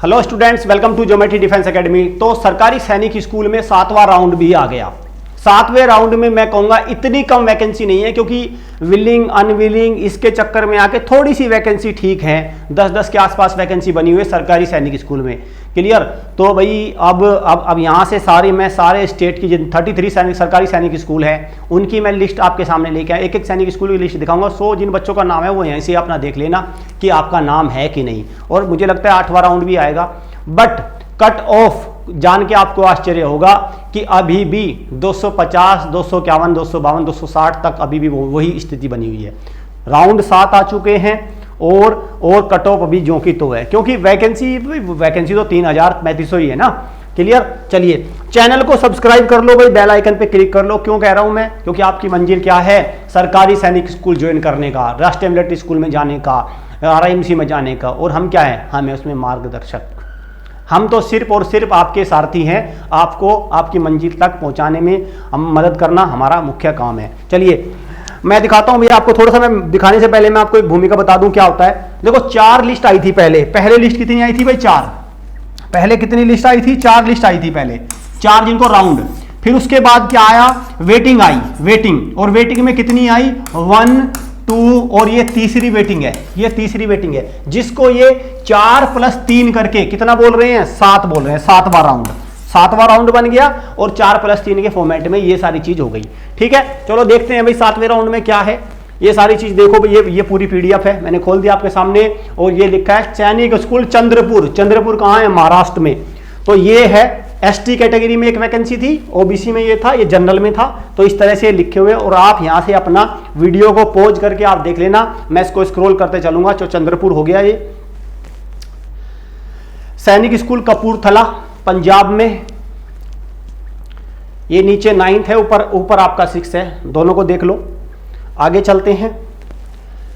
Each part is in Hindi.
Hello students, welcome to geometry defence academy. तो सरकारी सैनिक स्कूल में 7वां राउंड भी आ गया। 7वें राउंड में मैं कहूँगा इतनी कम वैकेंसी नहीं है, क्योंकि विलिंग अनविलिंग इसके चक्कर में आके थोड़ी सी वैकेंसी ठीक है, 10-10 के आसपास वैकेंसी बनी हुई है सरकारी सैनिक स्कूल में। क्लियर। तो भाई अब यहाँ से मैं सारे स्टेट की जिन 33 सरकारी सैनिक स्कूल हैं उनकी मैं लिस्ट आपके सामने लेके आया। एक एक सैनिक स्कूल की लिस्ट दिखाऊंगा। 100 जिन बच्चों का नाम है वो यहीं से अपना देख लेना कि आपका नाम है कि नहीं। और मुझे लगता है 8वां राउंड भी आएगा, बट कट ऑफ जान के आपको आश्चर्य होगा कि अभी भी 250, 251, 252, 260 तक अभी भी वही स्थिति बनी हुई है। राउंड 7 आ चुके हैं और कट ऑफ अभी ज्यों की तो है, क्योंकि वैकेंसी तो 3000-3500 ही है ना। क्लियर। चलिए चैनल को सब्सक्राइब कर लो भाई, बेल आइकन पे क्लिक कर लो। क्यों कह रहा हूं मैं? क्योंकि आपकी मंजिल क्या है? सरकारी सैनिक स्कूल ज्वाइन करने का, राष्ट्रीय मिलिट्री स्कूल में जाने का, RIMC में जाने का। और हम क्या है? हम है उसमें मार्गदर्शक। हम तो सिर्फ और सिर्फ आपके सारथी हैं। आपको आपकी मंजिल तक पहुंचाने में हम मदद करना हमारा मुख्य काम है। चलिए मैं दिखाता हूं भैया आपको। थोड़ा सा मैं दिखाने से पहले मैं आपको एक भूमिका बता दूं क्या होता है। देखो 4 लिस्ट आई थी पहले लिस्ट कितनी आई थी भाई? 4। पहले कितनी लिस्ट आई थी? 4 लिस्ट आई थी पहले, 4 जिनको राउंड। फिर उसके बाद क्या आया? Waiting I, waiting. और वेटिंग में कितनी आई? 1, 2 और ये तीसरी वेटिंग है। ये तीसरी वेटिंग है जिसको ये 4 + 3 करके कितना बोल रहे हैं? 7 बोल रहे हैं। 7वां राउंड, 7वां राउंड बन गया और 4 + 3 के फॉर्मेट में ये सारी चीज हो गई। ठीक है, चलो देखते हैं भाई 7वें राउंड में क्या है। ये सारी चीज देखो भाई, ये पूरी PDF है, मैंने खोल दिया आपके सामने। और ये लिखा है सैनिक स्कूल चंद्रपुर। चंद्रपुर कहाँ है? महाराष्ट्र में। तो ये है ST कैटेगरी में एक वैकेंसी थी, OBC में ये था, ये जनरल में था। तो इस तरह से लिखे हुए। और आप यहां से अपना वीडियो को पॉज करके आप देख लेना, मैं इसको स्क्रॉल करते चलूंगा। जो चंद्रपुर हो गया ये सैनिक स्कूल कपूरथला पंजाब में। ये नीचे 9th है, ऊपर आपका 6 है, दोनों को देख लो। आगे चलते हैं।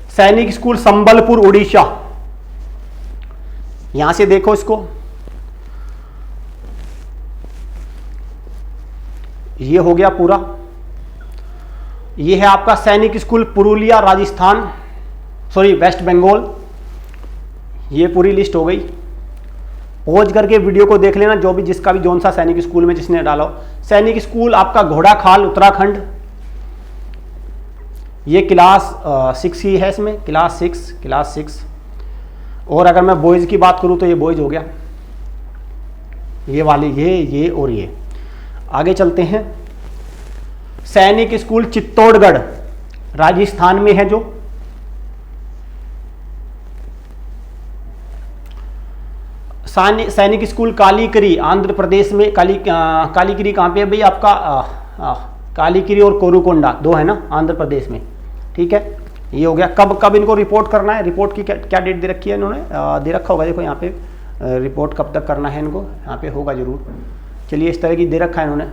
सैनिक स्कूल संबलपुर उड़ीसा, यहां से देखो इसको। ये हो गया पूरा। ये है आपका सैनिक स्कूल पुरुलिया राजस्थान, सॉरी वेस्ट बंगाल। ये पूरी लिस्ट हो गई। पॉज करके वीडियो को देख लेना, जो भी जिसका भी जौन सा सैनिक स्कूल में जिसने डाला हो। सैनिक स्कूल आपका घोड़ाखाल उत्तराखंड, ये क्लास 6 ही है इसमें, क्लास 6। और अगर मैं बॉयज़ की बात करूं तो ये बॉयज़ हो गया, ये वाले, ये और ये। आगे चलते हैं। सैनिक स्कूल चित्तौड़गढ़ राजस्थान में है जो। सैनिक स्कूल कालीकरी आंध्र प्रदेश में। कालीकरी कहाँ पे है भाई आपका? कालीकरी और कोरुकोंडा 2 है ना आंध्र प्रदेश में। ठीक है, ये हो गया। कब इनको रिपोर्ट करना है? रिपोर्ट की क्या डेट दे रखी है इन्होंने? दे रखा होगा, देखो यहाँ पे रिपोर्ट कब तक करना है इनको, यहाँ पे होगा जरूर। चलिए इस तरह की दे रखा है इन्होंने,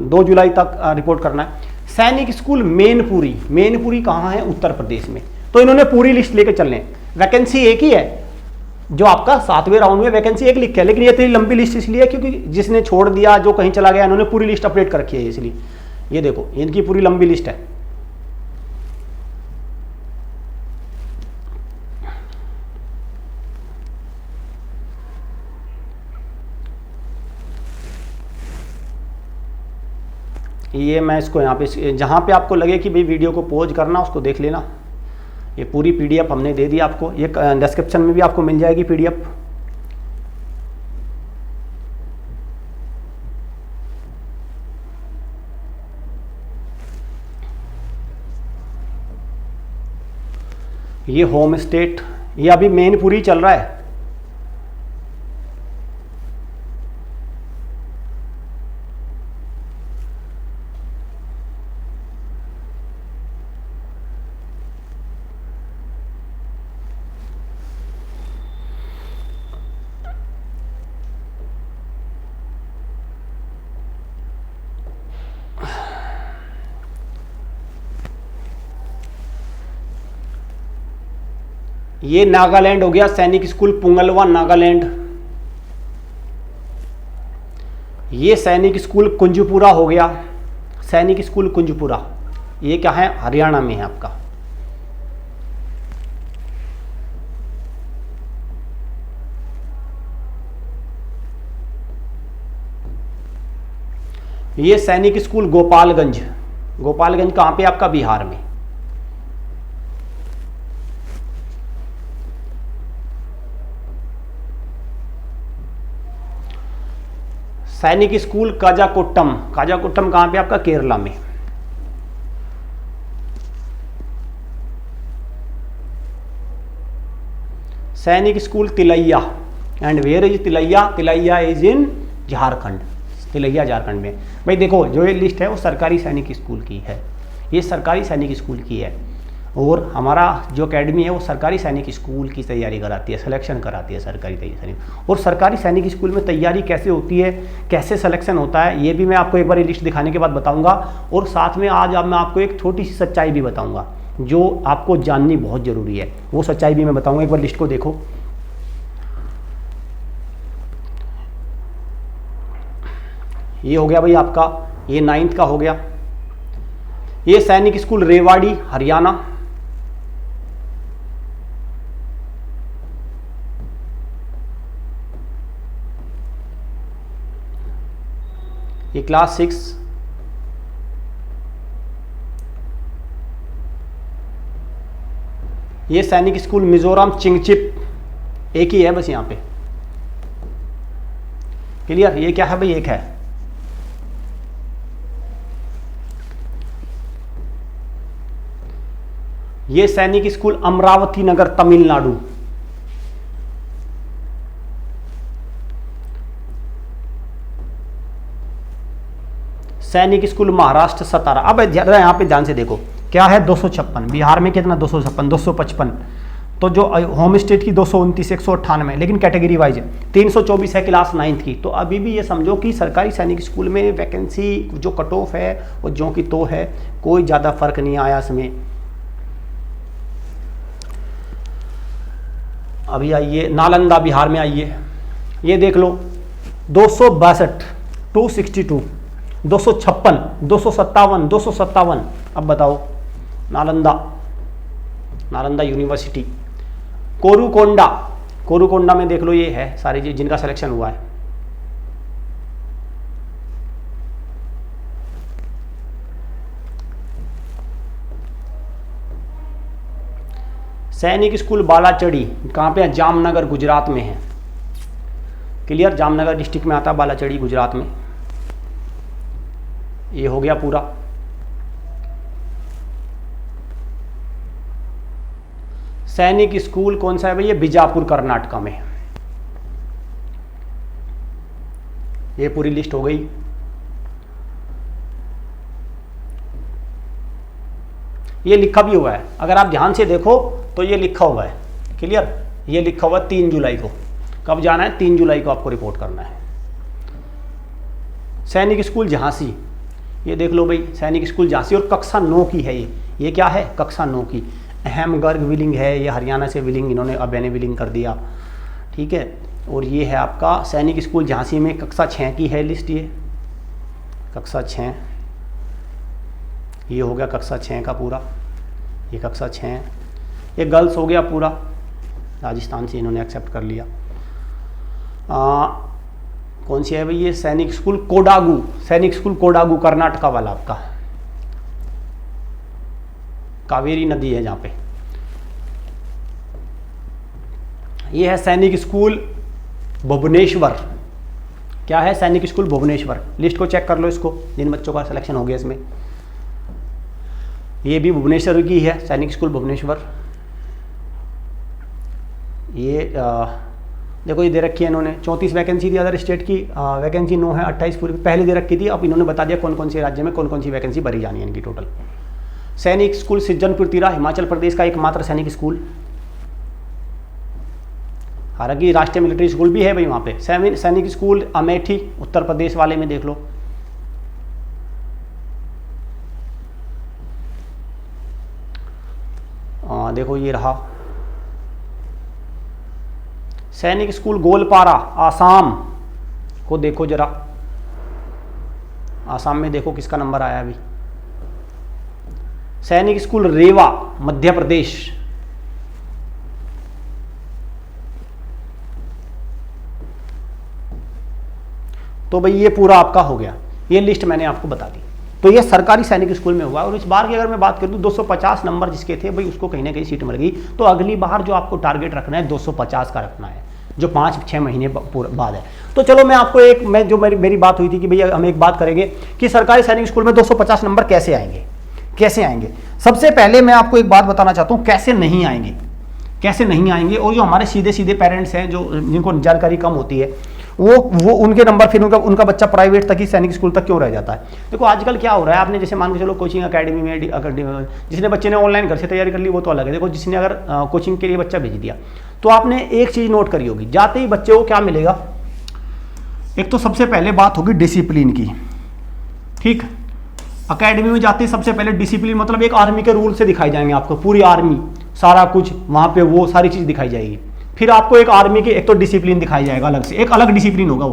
2 जुलाई तक रिपोर्ट करना है। सैनिक स्कूल मेनपुरी कहाँ है? उत्तर प्रदेश में। तो इन्होंने पूरी लिस्ट लेके चलने। वैकेंसी एक ही है, जो आपका 7वें राउंड में वैकेंसी एक लिख है, लेकिन ये इतनी लंबी लिस्ट इसलिए क्योंकि जिसने छोड़ दिया, जो कहीं चला गया, इन्होंने पूरी लिस्ट अपडेट कर रखी है इसलिए। ये देखो इनकी पूरी लंबी लिस्ट है। ये मैं इसको यहाँ पे, जहाँ पे आपको लगे कि भाई वीडियो को पॉज करना, उसको देख लेना। ये पूरी PDF हमने दे दी आपको, ये डिस्क्रिप्शन में भी आपको मिल जाएगी PDF। ये होम स्टेट, ये अभी मेनपुरी चल रहा है। ये नागालैंड हो गया, सैनिक स्कूल पुंगलवा नागालैंड। ये सैनिक स्कूल कुंजपुरा हो गया, सैनिक स्कूल कुंजपुरा। ये क्या है? हरियाणा में है आपका। ये सैनिक स्कूल गोपालगंज, गोपालगंज कहाँ पे आपका? बिहार में। सैनिक स्कूल काजाकोट्टम, काजाकोट्टम कहाँ पे आपका? केरला में। सैनिक school Tilaiya, and where is Tilaiya? Tilaiya is in Jharkhand, Tilaiya Jharkhand में। भाई देखो जो ये लिस्ट है वो सरकारी सैनिक स्कूल की है, ये सरकारी सैनिक स्कूल की है, और हमारा जो एकेडमी है वो सरकारी सैनिक स्कूल की तैयारी कराती है, सिलेक्शन कराती है सरकारी तैयारी। और सरकारी सैनिक स्कूल में तैयारी कैसे होती है, कैसे सिलेक्शन होता है, ये भी मैं आपको एक बार ये लिस्ट दिखाने के बाद बताऊंगा। और साथ में आज अब मैं आपको एक छोटी सी सच्चाई भी बताऊंगा जो आपको जाननी बहुत ज़रूरी है, वो सच्चाई भी मैं बताऊंगा। एक बार लिस्ट को देखो। ये हो गया भाई आपका, ये 9th का हो गया। ये सैनिक स्कूल रेवाड़ी हरियाणा, ये क्लास 6। ये सैनिक स्कूल मिजोरम चिंगचिप, एक ही है बस यहाँ पे, क्लियर? ये क्या है भाई? एक है। ये सैनिक स्कूल अमरावती नगर तमिलनाडु, सैनिक स्कूल महाराष्ट्र सतारा। अब जरा यहाँ पे ध्यान से देखो क्या है, 256। बिहार में कितना? 256, 255। तो जो होम स्टेट की 229, 198, लेकिन कैटेगरी वाइज 324 है क्लास 9th की। तो अभी भी ये समझो कि सरकारी सैनिक स्कूल में वैकेंसी जो कट ऑफ है वो जो की तो है, कोई ज़्यादा फर्क नहीं आया इसमें। अभी आइए नालंदा बिहार में, आइए ये देख लो 262, 262, 256, 257, 257। अब बताओ नालंदा, नालंदा यूनिवर्सिटी। कोरुकोंडा, कोरुकोंडा में देख लो ये है सारे जिनका सिलेक्शन हुआ है। सैनिक स्कूल बालाचड़ी कहाँ पे है? जामनगर गुजरात में है, क्लियर? जामनगर डिस्ट्रिक्ट में आता है बालाचड़ी गुजरात में। ये हो गया पूरा। सैनिक स्कूल कौन सा है भाई? ये बीजापुर कर्नाटका में। ये पूरी लिस्ट हो गई। ये लिखा भी हुआ है, अगर आप ध्यान से देखो तो ये लिखा हुआ है, क्लियर? ये लिखा हुआ है 3 जुलाई को। कब जाना है? 3 जुलाई को आपको रिपोर्ट करना है। सैनिक स्कूल झांसी, ये देख लो भाई सैनिक स्कूल झांसी, और कक्षा 9 की है ये क्या है? कक्षा 9 की। अहमगर्ग विलिंग है, ये हरियाणा से विलिंग, इन्होंने अब मैंने विलिंग कर दिया, ठीक है? और ये है आपका सैनिक स्कूल झांसी में, कक्षा 6 की है लिस्ट, ये कक्षा 6। ये हो गया कक्षा 6 का पूरा, ये कक्षा 6। ये गर्ल्स हो गया पूरा, राजस्थान से इन्होंने एक्सेप्ट कर लिया। कौन सी है भाई? ये सैनिक स्कूल कोडागू, सैनिक स्कूल कोडागू कर्नाटका वाला आपका, कावेरी नदी है जहाँ पे। ये है सैनिक स्कूल भुवनेश्वर, क्या है? सैनिक स्कूल भुवनेश्वर। लिस्ट को चेक कर लो इसको, जिन बच्चों का सिलेक्शन हो गया इसमें। ये भी भुवनेश्वर की है, सैनिक स्कूल भुवनेश्वर। ये देखो ये दे रखी है इन्होंने, 34 वैकेंसी थी अदर स्टेट की, वैकेंसी 9 है, 28 पूरी पहले दे रखी थी। अब इन्होंने बता दिया कौन कौन से राज्य में कौन कौन सी वैकेंसी भरी जानी है इनकी टोटल। सैनिक स्कूल सिज्जनपुर तीरा, हिमाचल प्रदेश का एकमात्र सैनिक स्कूल। हालांकि राष्ट्रीय मिलिट्री स्कूल भी है भाई वहाँ पे। सैनिक स्कूल अमेठी, उत्तर प्रदेश वाले में देख लो। देखो ये रहा सैनिक स्कूल गोलपारा, आसाम को देखो जरा, आसाम में देखो किसका नंबर आया अभी। सैनिक स्कूल रेवा, मध्य प्रदेश। तो भाई ये पूरा आपका हो गया। ये लिस्ट मैंने आपको बता दी। तो ये सरकारी सैनिक स्कूल में हुआ। और इस बार की अगर मैं बात करूँ 250 नंबर जिसके थे भाई, उसको कहीं ना कहीं सीट मिल गई। तो अगली बार जो आपको टारगेट रखना है 250 का रखना है, जो 5-6 महीने बाद है। तो चलो मैं आपको मेरी बात हुई थी कि भैया हम एक बात करेंगे कि सरकारी सैनिक स्कूल में 250 नंबर कैसे आएंगे। सबसे पहले मैं आपको एक बात बताना चाहता हूँ कैसे नहीं आएंगे। और जो हमारे सीधे सीधे पेरेंट्स हैं, जो जिनको जानकारी कम होती है, वो उनके नंबर, फिर उनका बच्चा प्राइवेट तक ही सैनिक स्कूल तक क्यों रह जाता है। देखो आजकल क्या हो रहा है, आपने जैसे मान के चलो कोचिंग अकेडमी में जिसने बच्चे ने ऑनलाइन घर से तैयारी कर ली वो तो अलग है। देखो जिसने अगर कोचिंग के लिए बच्चा भेज दिया, तो आपने एक चीज़ नोट करी होगी, जाते ही बच्चे को क्या मिलेगा। एक तो सबसे पहले बात होगी डिसिप्लिन की, ठीक। अकेडमी में जाते ही सबसे पहले डिसिप्लिन, मतलब एक आर्मी के रूल से दिखाई जाएंगे आपको, पूरी आर्मी सारा कुछ वहाँ पे वो सारी चीज़ दिखाई जाएगी। फिर आपको एक आर्मी के एक तो डिसिप्लिन दिखाई जाएगा अलग से, एक अलग डिसिप्लिन होगा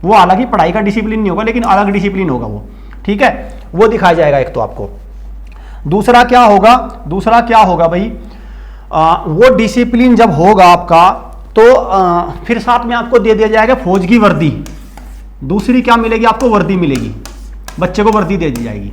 वो हालांकि पढ़ाई का डिसिप्लिन नहीं होगा लेकिन अलग डिसिप्लिन होगा वो, ठीक है, वो दिखाया जाएगा एक तो आपको। दूसरा क्या होगा भाई, वो डिसिप्लिन जब होगा आपका तो फिर साथ में आपको दे दिया जाएगा फौज की वर्दी। दूसरी क्या मिलेगी आपको, वर्दी मिलेगी, बच्चे को वर्दी दे दी जाएगी।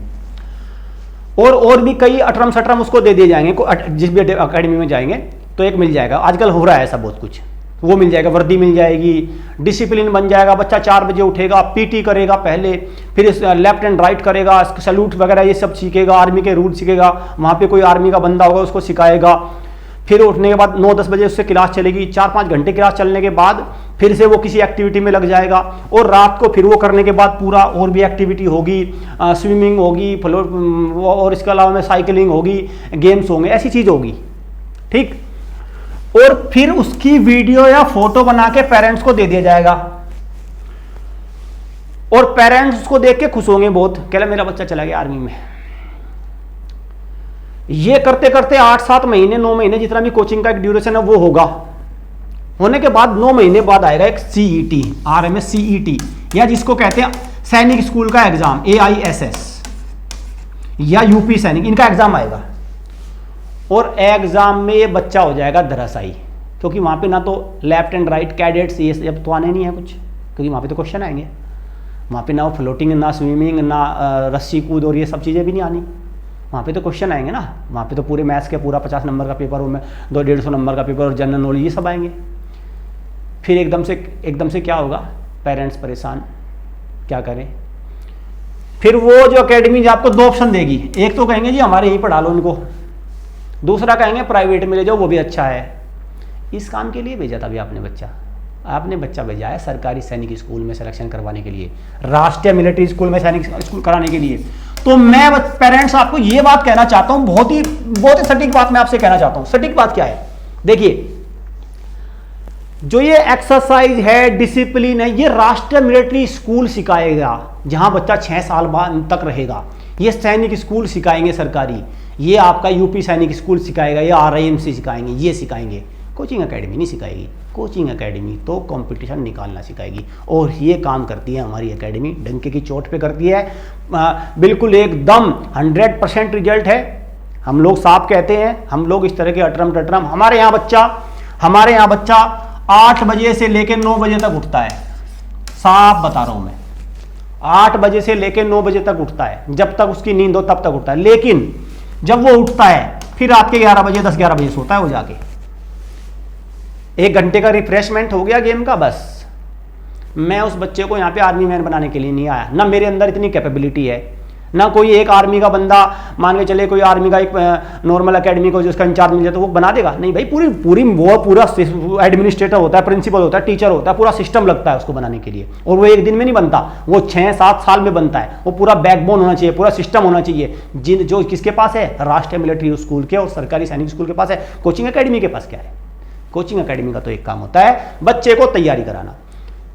और भी कई अटरम सटरम उसको दे दिए जाएंगे, जिस भी अकेडमी में जाएंगे तो एक मिल जाएगा। आजकल हो रहा है ऐसा बहुत कुछ, वो मिल जाएगा, वर्दी मिल जाएगी, डिसिप्लिन बन जाएगा। बच्चा 4 बजे उठेगा, पीटी करेगा पहले, फिर लेफ्ट एंड राइट करेगा, सैल्यूट वगैरह ये सब सीखेगा, आर्मी के रूल सीखेगा, वहाँ पे कोई आर्मी का बंदा होगा उसको सिखाएगा। फिर उठने के बाद 9-10 बजे उससे क्लास चलेगी, 4-5 घंटे क्लास चलने के बाद फिर से वो किसी एक्टिविटी में लग जाएगा। और रात को फिर वो करने के बाद पूरा और भी एक्टिविटी होगी, स्विमिंग होगी, और इसके अलावा में साइकिलिंग होगी, गेम्स होंगे, ऐसी चीज़ होगी, ठीक। और फिर उसकी वीडियो या फोटो बना के पेरेंट्स को दे दिया जाएगा, और पेरेंट्स उसको देख के खुश होंगे बहुत, कह मेरा बच्चा चला गया आर्मी में। ये करते करते 8-7 महीने 9 महीने जितना भी कोचिंग का एक ड्यूरेशन है वो होगा। होने के बाद 9 महीने बाद आएगा एक CET, RMS CET, या जिसको कहते हैं सैनिक स्कूल का एग्जाम, AISS या UP सैनिक, इनका एग्जाम आएगा। और एग्जाम में ये बच्चा हो जाएगा धराशायी, क्योंकि वहाँ पे ना तो लेफ्ट एंड राइट कैडेट्स ये सब तो आने नहीं है कुछ, क्योंकि वहाँ पे तो क्वेश्चन आएंगे। वहाँ पे ना वो फ्लोटिंग, ना स्विमिंग, ना रस्सी कूद और ये सब चीज़ें भी नहीं आनी। वहाँ पे तो क्वेश्चन आएंगे ना, वहाँ पे तो पूरे मैथ्स के पूरा 50 नंबर का पेपर, और 200-150 नंबर का पेपर, और जनरल नॉलेज ये सब आएंगे। फिर एकदम से क्या होगा, पेरेंट्स परेशान, क्या करें। फिर वो जो अकेडमी आपको 2 ऑप्शन देगी, एक तो कहेंगे जी हमारे यहीं पढ़ा लो उनको, दूसरा कहेंगे प्राइवेट में ले जाओ वो भी अच्छा है। इस काम के लिए भेजा था अभी आपने बच्चा भेजा है सरकारी सैनिक स्कूल में सिलेक्शन करवाने के लिए, राष्ट्रीय मिलिट्री स्कूल में सैनिक स्कूल कराने के लिए। तो मैं पेरेंट्स आपको ये बात कहना चाहता हूं, बहुत ही सटीक बात मैं आपसे कहना चाहता हूं। सटीक बात क्या है, देखिए जो ये एक्सरसाइज है, डिसिप्लिन है, ये राष्ट्रीय मिलिट्री स्कूल सिखाएगा, जहां बच्चा 6 साल बाद तक रहेगा। ये सैनिक स्कूल सिखाएंगे सरकारी, ये आपका यूपी सैनिक स्कूल सिखाएगा, ये RIMC सिखाएंगे, ये सिखाएंगे। कोचिंग एकेडमी नहीं सिखाएगी, कोचिंग एकेडमी तो कंपटीशन निकालना सिखाएगी। और ये काम करती है हमारी एकेडमी, डंके की चोट पे करती है, बिल्कुल एकदम 100% रिजल्ट है। हम लोग साफ कहते हैं, हम लोग इस तरह के अटरम टटरम, हमारे यहाँ बच्चा 8 बजे से लेकर 9 बजे तक उठता है, साफ बता रहा हूँ मैं, 8 बजे से लेकर 9 बजे तक उठता है, जब तक उसकी नींद हो तब तक उठता है। लेकिन जब वो उठता है फिर रात के 11 बजे 10-11 बजे सोता है वो जाके, 1 घंटे का रिफ्रेशमेंट हो गया गेम का, बस। मैं उस बच्चे को यहाँ पे आर्मी मैन बनाने के लिए नहीं आया, ना मेरे अंदर इतनी कैपेबिलिटी है, ना कोई एक आर्मी का बंदा, मान के चले कोई आर्मी का एक नॉर्मल एकेडमी को जिसका इंचार्ज मिल जाए तो वो बना देगा, नहीं भाई। पूरा एडमिनिस्ट्रेटर होता है, प्रिंसिपल होता है, टीचर होता है, पूरा सिस्टम लगता है उसको बनाने के लिए। और वो एक दिन में नहीं बनता, वो 6-7 साल में बनता है। वो पूरा बैकबोन होना चाहिए, पूरा सिस्टम होना चाहिए, जो किसके पास है, राष्ट्रीय मिलिट्री स्कूल के और सरकारी सैनिक स्कूल के पास है। कोचिंग एकेडमी के पास क्या है, कोचिंग एकेडमी का तो एक काम होता है बच्चे को तैयारी कराना,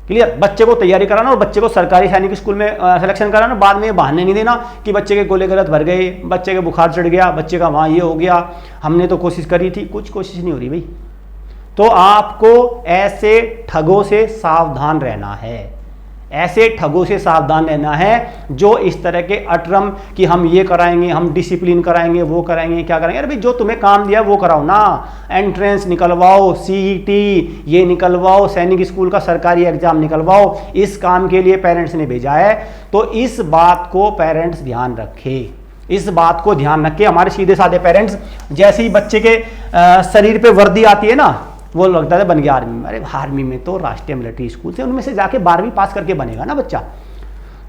क्लियर, बच्चे को तैयारी कराना और बच्चे को सरकारी सैनिक स्कूल में सिलेक्शन कराना। बाद में बहाने नहीं देना कि बच्चे के गोले गलत भर गए, बच्चे के बुखार चढ़ गया, बच्चे का वहाँ ये हो गया, हमने तो कोशिश करी थी, कुछ कोशिश नहीं हो रही भाई। तो आपको ऐसे ठगों से सावधान रहना है, ऐसे ठगों से सावधान रहना है जो इस तरह के अटरम कि हम ये कराएंगे, हम डिसिप्लिन कराएंगे, वो कराएंगे, क्या कराएंगे। अरे भाई जो तुम्हें काम दिया वो कराओ ना, एंट्रेंस निकलवाओ, सीईटी ये निकलवाओ, सैनिक स्कूल का सरकारी एग्जाम निकलवाओ। इस काम के लिए पेरेंट्स ने भेजा है, तो इस बात को पेरेंट्स ध्यान रखे, इस बात को ध्यान रखे। हमारे सीधे साधे पेरेंट्स जैसे ही बच्चे के शरीर पे वर्दी आती है ना, वो लगता है बन गया आर्मी में। अरे आर्मी में तो राष्ट्रीय मिलिट्री स्कूल से उनमें से जाके 12वीं पास करके बनेगा ना बच्चा।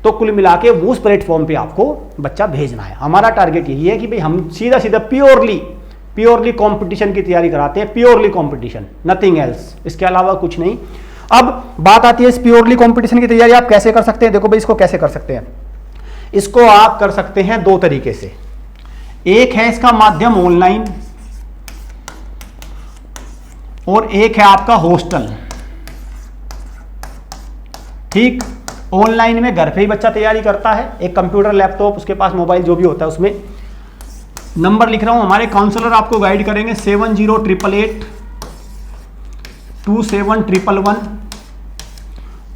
तो कुल मिला के उस प्लेटफॉर्म पे आपको बच्चा भेजना है। हमारा टारगेट यही है कि भाई हम सीधा सीधा प्योरली कंपटीशन की तैयारी कराते हैं, प्योरली कंपटीशन, नथिंग एल्स, इसके अलावा कुछ नहीं। अब बात आती है इस प्योरली कंपटीशन की तैयारी आप कैसे कर सकते हैं। देखो भाई इसको कैसे कर सकते हैं, इसको आप कर सकते हैं दो तरीके से। एक है इसका माध्यम ऑनलाइन और एक है आपका हॉस्टल। ठीक, ऑनलाइन में घर पे ही बच्चा तैयारी करता है, एक कंप्यूटर, लैपटॉप, उसके पास मोबाइल जो भी होता है उसमें। नंबर लिख रहा हूं, हमारे काउंसलर आपको गाइड करेंगे 7088827111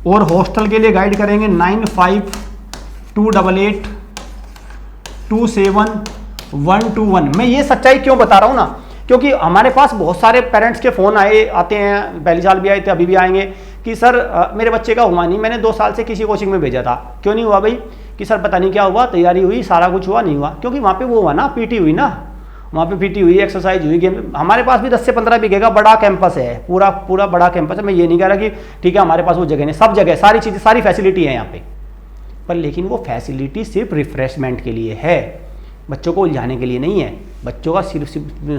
और हॉस्टल के लिए गाइड करेंगे 9528227121। मैं ये सच्चाई क्यों बता रहा हूं ना, क्योंकि हमारे पास बहुत सारे पेरेंट्स के फ़ोन आते हैं, पहली साल भी आए थे, अभी भी आएंगे कि सर मेरे बच्चे का हुआ नहीं, मैंने 2 साल से किसी कोचिंग में भेजा था, क्यों नहीं हुआ भाई? कि सर पता नहीं क्या हुआ, तैयारी हुई, सारा कुछ हुआ, नहीं हुआ। क्योंकि वहाँ पे वो हुआ ना, पीटी हुई ना, वहाँ पे पीटी हुई, एक्सरसाइज हुई, गेम। हमारे पास भी 10 से 15 बीघे का बड़ा कैंपस है, पूरा बड़ा कैंपस है। मैं ये नहीं कह रहा कि ठीक है हमारे पास वो जगह नहीं, सब जगह सारी चीज़ें, सारी फैसिलिटी है यहाँ पे, पर लेकिन वो फैसिलिटी सिर्फ रिफ्रेशमेंट के लिए है, बच्चों को उलझाने के लिए नहीं है। बच्चों का सिर्फ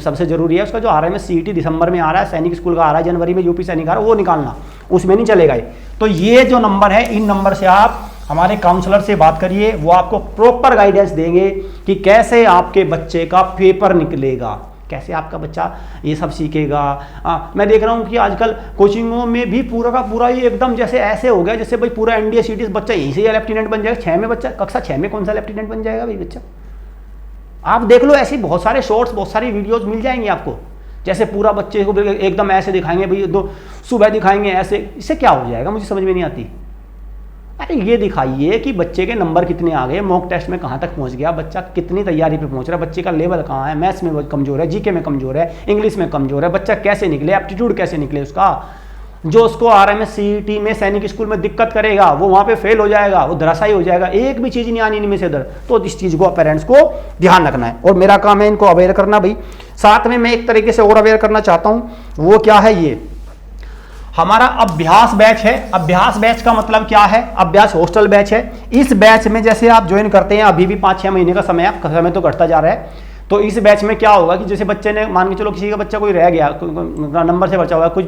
सबसे जरूरी है उसका जो आ रहा है, में सीईटी दिसंबर में आ रहा है, सैनिक स्कूल का आ रहा है जनवरी में, यूपी सैनिक आ रहा है, वो निकालना, उसमें नहीं चलेगा ये। तो ये जो नंबर है, इन नंबर से आप हमारे काउंसलर से बात करिए, वो आपको प्रॉपर गाइडेंस देंगे कि कैसे आपके बच्चे का पेपर निकलेगा, कैसे आपका बच्चा ये सब सीखेगा। मैं देख रहा हूँ कि आजकल कोचिंगों में भी पूरा का पूरा ये एकदम जैसे ऐसे हो गया जैसे भाई पूरा एनडीए सीटी बच्चा यहीं से लेफ्टिनेंट बन जाएगा। 6 में बच्चा, कक्षा 6 में कौन सा लेफ्टिनेंट बन जाएगा भाई बच्चा? आप देख लो, ऐसी बहुत सारे शॉर्ट्स, बहुत सारी वीडियोस मिल जाएंगे आपको, जैसे पूरा बच्चे को एकदम ऐसे दिखाएंगे भाई, दो सुबह दिखाएंगे ऐसे, इससे क्या हो जाएगा मुझे समझ में नहीं आती। अरे ये दिखाइए कि बच्चे के नंबर कितने आ गए, मॉक टेस्ट में कहाँ तक पहुँच गया, बच्चा कितनी तैयारी पे पहुँच रहा है, बच्चे का लेवल कहाँ है, मैथ्स में कमजोर है, जीके में कमजोर है, इंग्लिश में कमजोर है, बच्चा कैसे निकले, एप्टीट्यूड कैसे निकले उसका। जो उसको आरएम में, सीईटी में, सैनिक स्कूल में दिक्कत करेगा, वो वहाँ पे फेल हो जाएगा, वो धराशायी हो जाएगा, एक भी चीज़ नहीं आनी इनमें से इधर। तो इस चीज़ को पेरेंट्स को ध्यान रखना है और मेरा काम है इनको अवेयर करना भाई। साथ में मैं एक तरीके से और अवेयर करना चाहता हूँ, वो क्या है, ये हमारा अभ्यास बैच है। अभ्यास बैच का मतलब क्या है? अभ्यास हॉस्टल बैच है। इस बैच में जैसे आप ज्वाइन करते हैं, अभी भी 5-6 महीने का समय तो घटता जा रहा है। तो इस बैच में क्या होगा कि जैसे बच्चे ने, मान के चलो किसी का बच्चा कोई रह गया, नंबर से बचा हुआ है, कुछ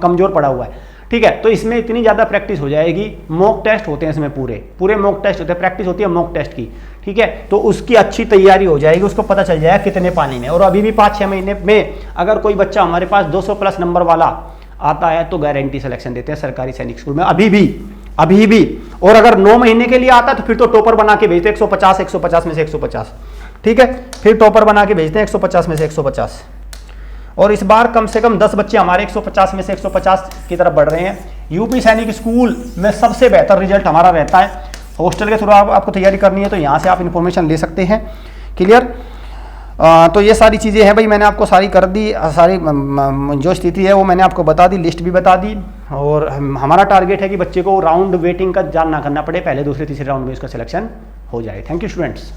कमजोर पड़ा हुआ है, ठीक है, तो इसमें इतनी ज़्यादा प्रैक्टिस हो जाएगी। मॉक टेस्ट होते हैं इसमें, पूरे मॉक टेस्ट होते हैं, प्रैक्टिस होती है मॉक टेस्ट की, ठीक है। तो उसकी अच्छी तैयारी हो जाएगी, उसको पता चल जाएगा कितने पानी में। और अभी भी 5-6 महीने में अगर कोई बच्चा हमारे पास 200+ नंबर वाला आता है तो गारंटी सिलेक्शन देते हैं सरकारी सैनिक स्कूल में, अभी भी। और अगर 9 महीने के लिए आता है तो फिर तो टॉपर बना के भेजते हैं, 150 में से 150, ठीक है, फिर टॉपर बना के भेजते हैं 150 में से 150। और इस बार कम से कम 10 बच्चे हमारे 150 में से 150 की तरफ बढ़ रहे हैं। यूपी सैनिक स्कूल में सबसे बेहतर रिजल्ट हमारा रहता है। हॉस्टल के थ्रू आपको तैयारी करनी है तो यहाँ से आप इन्फॉर्मेशन ले सकते हैं। क्लियर? तो ये सारी चीज़ें हैं भाई, मैंने आपको सारी कर दी, सारी जो स्थिति है वो मैंने आपको बता दी, लिस्ट भी बता दी। और हमारा टारगेट है कि बच्चे को राउंड वेटिंग का जान ना करना पड़े, पहले दूसरे तीसरे राउंड में इसका सिलेक्शन हो जाए। Thank you students.